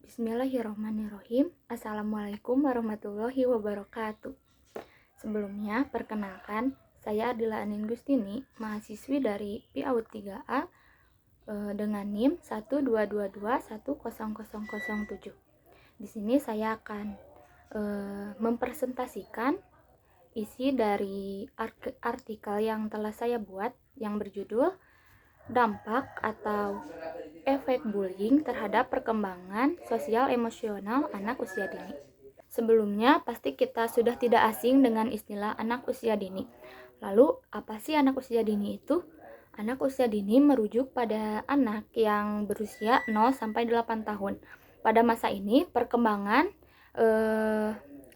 Bismillahirrahmanirrahim. Assalamualaikum warahmatullahi wabarakatuh. Sebelumnya, perkenalkan, saya Adila Anin Gustini, mahasiswi dari PAUD 3A dengan NIM 122210007. Di sini saya akan mempresentasikan isi dari artikel yang telah saya buat yang berjudul Dampak atau efek bullying terhadap perkembangan sosial emosional anak usia dini. Sebelumnya, pasti kita sudah tidak asing dengan istilah anak usia dini. Lalu, apa sih anak usia dini itu? Anak usia dini merujuk pada anak yang berusia 0-8 tahun. Pada masa ini, perkembangan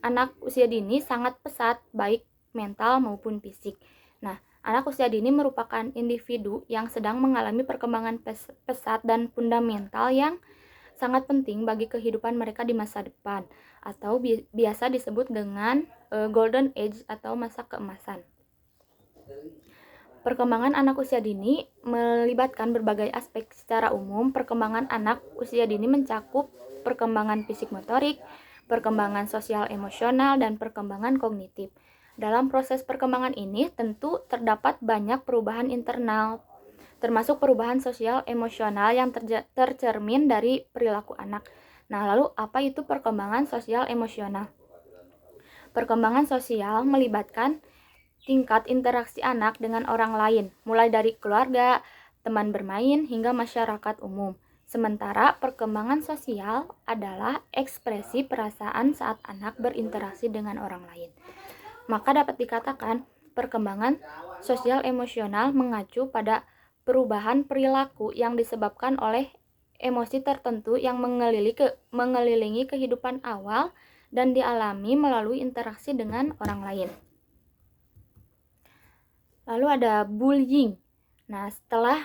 anak usia dini sangat pesat, baik mental maupun fisik. Nah, anak usia dini merupakan individu yang sedang mengalami perkembangan pesat dan fundamental yang sangat penting bagi kehidupan mereka di masa depan, atau biasa disebut dengan golden age atau masa keemasan. Perkembangan anak usia dini melibatkan berbagai aspek. Secara umum, perkembangan anak usia dini mencakup perkembangan fisik motorik, perkembangan sosial emosional, dan perkembangan kognitif. Dalam proses perkembangan ini tentu terdapat banyak perubahan internal, termasuk perubahan sosial emosional yang tercermin dari perilaku anak. Nah, lalu apa itu perkembangan sosial emosional? Perkembangan sosial melibatkan tingkat interaksi anak dengan orang lain, mulai dari keluarga, teman bermain, hingga masyarakat umum. Sementara perkembangan sosial adalah ekspresi perasaan saat anak berinteraksi dengan orang lain. Maka dapat dikatakan perkembangan sosial emosional mengacu pada perubahan perilaku yang disebabkan oleh emosi tertentu yang mengelilingi kehidupan awal dan dialami melalui interaksi dengan orang lain. Lalu ada bullying. Nah, setelah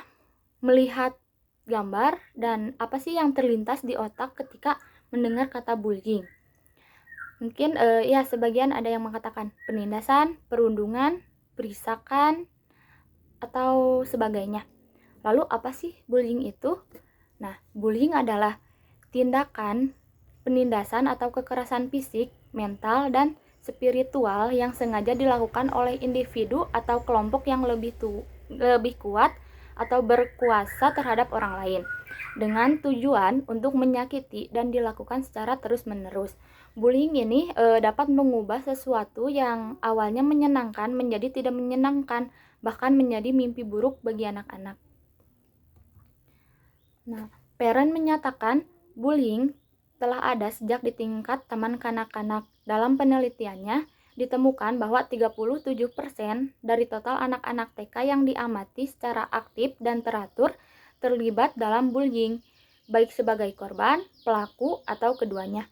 melihat gambar dan apa sih yang terlintas di otak ketika mendengar kata bullying? Mungkin ya sebagian ada yang mengatakan penindasan, perundungan, perisakan, atau sebagainya. Lalu apa sih bullying itu? Nah, bullying adalah tindakan penindasan atau kekerasan fisik, mental, dan spiritual yang sengaja dilakukan oleh individu atau kelompok yang lebih kuat atau berkuasa terhadap orang lain dengan tujuan untuk menyakiti dan dilakukan secara terus-menerus. Bullying ini dapat mengubah sesuatu yang awalnya menyenangkan menjadi tidak menyenangkan, bahkan menjadi mimpi buruk bagi anak-anak. Nah, Perren menyatakan bullying telah ada sejak di tingkat taman kanak-kanak. Dalam penelitiannya, ditemukan bahwa 37% dari total anak-anak TK yang diamati secara aktif dan teratur terlibat dalam bullying, baik sebagai korban, pelaku, atau keduanya.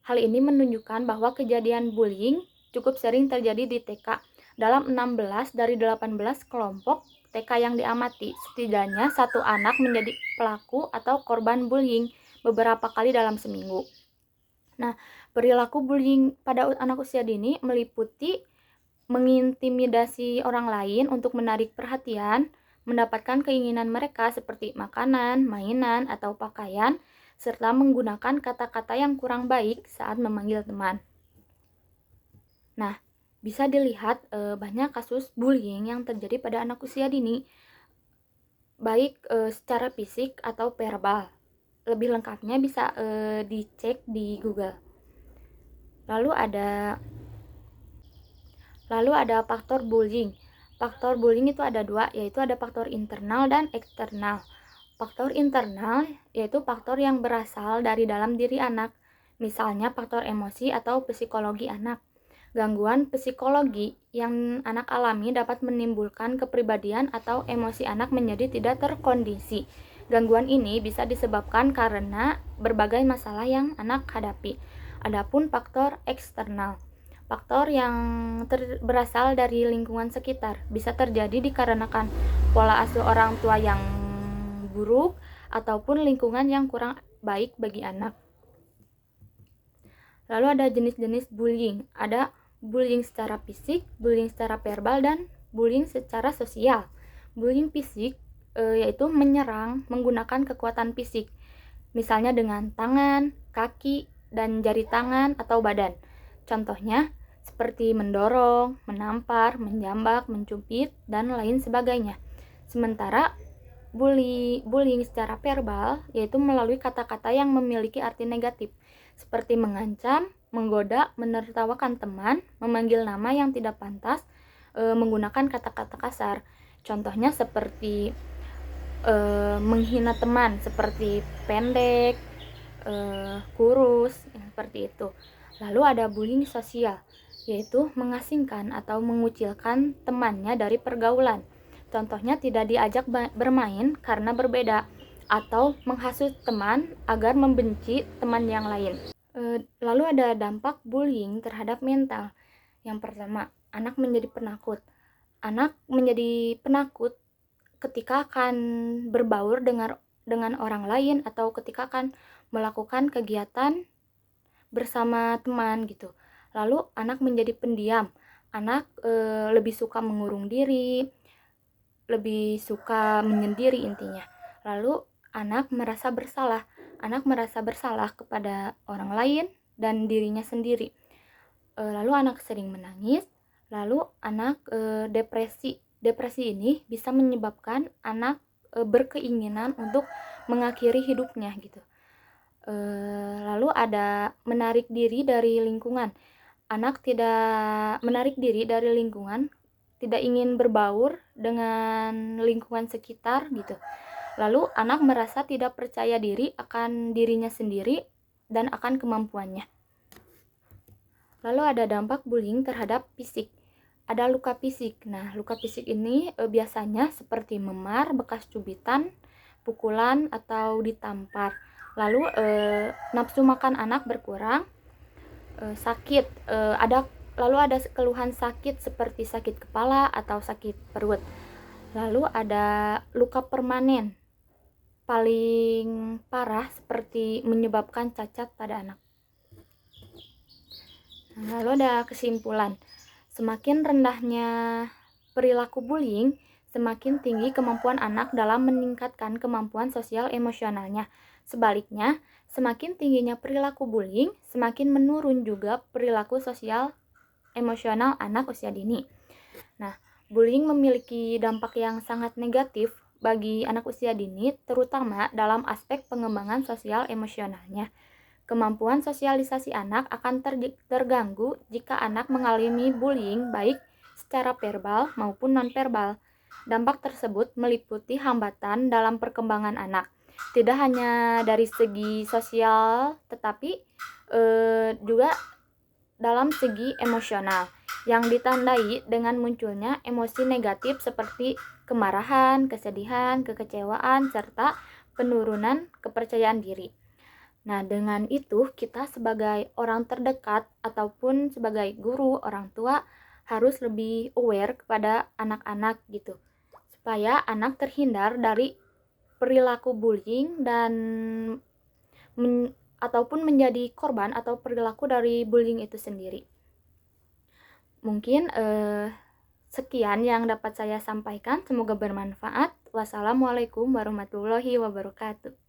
Hal ini menunjukkan bahwa kejadian bullying cukup sering terjadi di TK. Dalam 16 dari 18 kelompok TK yang diamati, setidaknya satu anak menjadi pelaku atau korban bullying beberapa kali dalam seminggu. Nah, perilaku bullying pada anak usia dini meliputi mengintimidasi orang lain untuk menarik perhatian, mendapatkan keinginan mereka seperti makanan, mainan, atau pakaian, serta menggunakan kata-kata yang kurang baik saat memanggil teman. Nah, bisa dilihat banyak kasus bullying yang terjadi pada anak usia dini, baik secara fisik atau verbal. Lebih lengkapnya bisa dicek di Google. Lalu ada faktor bullying. Faktor bullying itu ada dua, yaitu ada faktor internal dan eksternal. Faktor internal yaitu faktor yang berasal dari dalam diri anak, misalnya faktor emosi atau psikologi anak. Gangguan psikologi yang anak alami dapat menimbulkan kepribadian atau emosi anak menjadi tidak terkondisi. Gangguan ini bisa disebabkan karena berbagai masalah yang anak hadapi. Adapun faktor eksternal, faktor yang berasal dari lingkungan sekitar, bisa terjadi dikarenakan pola asuh orang tua yang buruk ataupun lingkungan yang kurang baik bagi anak. Lalu ada jenis-jenis bullying. Ada bullying secara fisik, bullying secara verbal, dan bullying secara sosial. Bullying fisik yaitu menyerang menggunakan kekuatan fisik, misalnya dengan tangan, kaki, dan jari tangan atau badan. Contohnya seperti mendorong, menampar, menjambak, mencubit, dan lain sebagainya. Sementara bullying secara verbal yaitu melalui kata-kata yang memiliki arti negatif seperti mengancam, menggoda, menertawakan teman, memanggil nama yang tidak pantas, menggunakan kata-kata kasar. Contohnya seperti menghina teman seperti pendek, kurus, seperti itu. Lalu ada bullying sosial, yaitu mengasingkan atau mengucilkan temannya dari pergaulan. Contohnya tidak diajak bermain karena berbeda, atau menghasut teman agar membenci teman yang lain. Lalu ada dampak bullying terhadap mental. Yang pertama, anak menjadi penakut. Anak menjadi penakut ketika akan berbaur dengan orang lain atau ketika akan melakukan kegiatan bersama teman gitu. Lalu anak menjadi pendiam. Anak lebih suka mengurung diri, lebih suka menyendiri intinya. Lalu anak merasa bersalah. Anak merasa bersalah kepada orang lain dan dirinya sendiri. Lalu anak sering menangis. Lalu anak depresi. Depresi ini bisa menyebabkan anak berkeinginan untuk mengakhiri hidupnya gitu. Lalu ada menarik diri dari lingkungan. Anak tidak menarik diri dari lingkungan, tidak ingin berbaur dengan lingkungan sekitar gitu. Lalu anak merasa tidak percaya diri akan dirinya sendiri dan akan kemampuannya. Lalu ada dampak bullying terhadap fisik. Ada luka fisik. Nah, luka fisik ini biasanya seperti memar, bekas cubitan, pukulan, atau ditampar. Lalu nafsu makan anak berkurang, sakit. Lalu ada keluhan sakit seperti sakit kepala atau sakit perut. Lalu ada luka permanen. Paling parah seperti menyebabkan cacat pada anak. Lalu ada kesimpulan. Semakin rendahnya perilaku bullying, semakin tinggi kemampuan anak dalam meningkatkan kemampuan sosial emosionalnya. Sebaliknya, semakin tingginya perilaku bullying, semakin menurun juga perilaku sosial emosional anak usia dini. Nah, bullying memiliki dampak yang sangat negatif bagi anak usia dini, terutama dalam aspek pengembangan sosial emosionalnya. Kemampuan sosialisasi anak akan terganggu jika anak mengalami bullying baik secara verbal maupun nonverbal. Dampak tersebut meliputi hambatan dalam perkembangan anak, tidak hanya dari segi sosial tetapi juga dalam segi emosional yang ditandai dengan munculnya emosi negatif seperti kemarahan, kesedihan, kekecewaan, serta penurunan kepercayaan diri. Nah, dengan itu kita sebagai orang terdekat ataupun sebagai guru, orang tua harus lebih aware kepada anak-anak gitu. Supaya anak terhindar dari perilaku bullying dan ataupun menjadi korban atau perilaku dari bullying itu sendiri. Mungkin sekian yang dapat saya sampaikan, semoga bermanfaat. Wassalamualaikum warahmatullahi wabarakatuh.